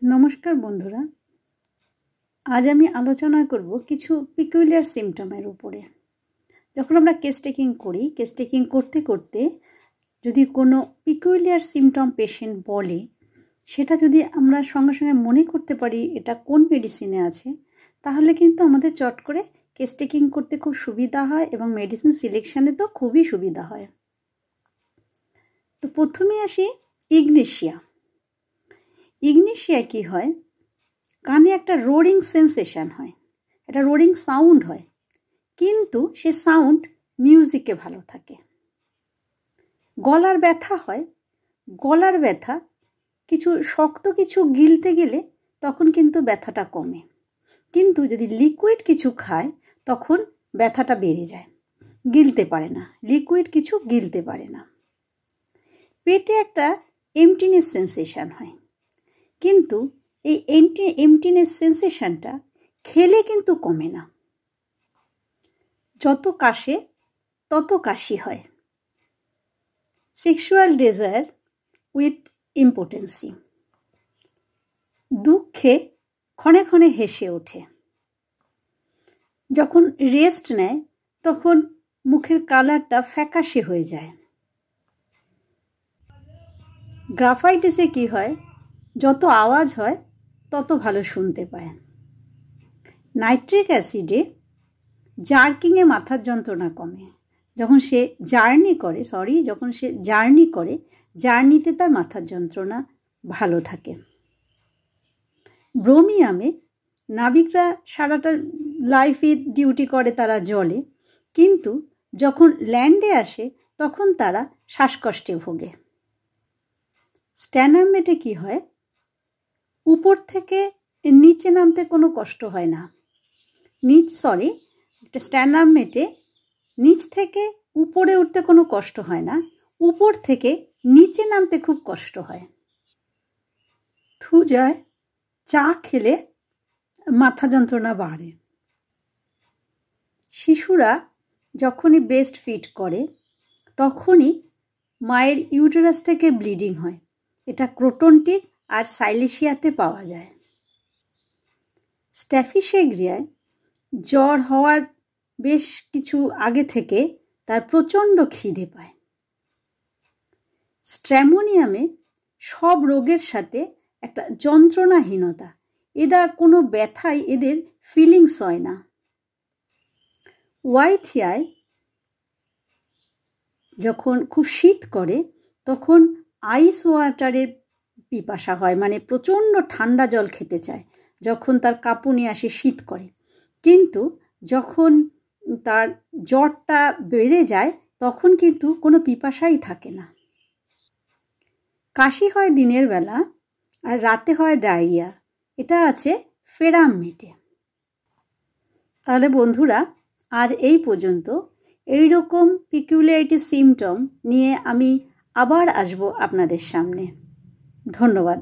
নমস্কার বন্ধুরা, আজ আমি আলোচনা করব কিছু পিকুলিয়ার সিমটমের উপরে। যখন আমরা কেস টেকিং করতে করতে যদি কোনো পিকুলিয়ার সিমটম পেশেন্ট বলে, সেটা যদি আমরা সঙ্গে সঙ্গে মনে করতে পারি এটা কোন মেডিসিনে আছে, তাহলে কিন্তু আমাদের চট করে কেস টেকিং করতে খুব সুবিধা হয় এবং মেডিসিন সিলেকশানে তো খুবই সুবিধা হয়। তো প্রথমে আসি ইগনেশিয়া। ইগনেশিয়া কি হয়, কানে একটা রোরিং সেন্সেশন হয়, একটা রোরিং সাউন্ড হয়, কিন্তু সে সাউন্ড মিউজিকে ভালো থাকে। গলার ব্যথা হয়, গলার ব্যথা কিছু শক্ত কিছু গিলতে গেলে তখন কিন্তু ব্যথাটা কমে, কিন্তু যদি লিকুইড কিছু খায় তখন ব্যথাটা বেড়ে যায়, গিলতে পারে না, লিকুইড কিছু গিলতে পারে না। পেটে একটা এমটিনেস সেন্সেশন হয়, কিন্তু এই এমটিনেস সেন্সেশনটা খেলে কিন্তু কমে না। যত কাশে তত কাশি হয়। Sexual desire with impotency. দুঃখে ক্ষণে ক্ষণে হেসে ওঠে। যখন রেস্ট নেয় তখন মুখের কালারটা ফ্যাকাশে হয়ে যায়। গ্রাফাইটিসে কি হয়, যত আওয়াজ হয় তত ভালো শুনতে পায়। নাইট্রিক অ্যাসিডে জার্কিংয়ে মাথার যন্ত্রণা কমে। যখন সে জার্নি করে জার্নিতে তার মাথার যন্ত্রণা ভালো থাকে। ব্রোমিয়ামে নাবিকরা সারাটা লাইফে ডিউটি করে তারা জলে, কিন্তু যখন ল্যান্ডে আসে তখন তারা শ্বাসকষ্টে ভোগে। স্ট্যানামেটে কি হয়, উপর থেকে নিচে নামতে কোনো কষ্ট হয় না। স্ট্যানামেটে নিচ থেকে উপরে উঠতে কোনো কষ্ট হয় না, উপর থেকে নিচে নামতে খুব কষ্ট হয়। থুজায় চা খেলে মাথা যন্ত্রণা বাড়ে। শিশুরা যখনই ব্রেস্ট ফিড করে তখনই মায়ের ইউটেরাস থেকে ব্লিডিং হয়। এটা ক্রোটনটিক আর সাইলেশিয়াতে পাওয়া যায়। স্ট্যাফিসেগ্রিয়ায় জ্বর হওয়ার বেশ কিছু আগে থেকে তার প্রচণ্ড খিদে পায়। স্ট্র্যামোনিয়ামে সব রোগের সাথে একটা যন্ত্রণাহীনতা, এরা কোনো ব্যথাই এদের ফিলিংস হয় না। ওয়াইথিয়ায় যখন খুব শীত করে তখন আইস ওয়াটারের পিপাসা হয়, মানে প্রচণ্ড ঠান্ডা জল খেতে চায় যখন তার কাঁপুনি আসে, শীত করে, কিন্তু যখন তার জ্বরটা বেড়ে যায় তখন কিন্তু কোনো পিপাসাই থাকে না। কাশি হয় দিনের বেলা আর রাতে হয় ডায়রিয়া, এটা আছে ফেরামমেটে। তাহলে বন্ধুরা, আজ এই পর্যন্ত। এইরকম পিকুলিয়ারিটি সিমটম নিয়ে আমি আবার আসবো আপনাদের সামনে। ধন্যবাদ।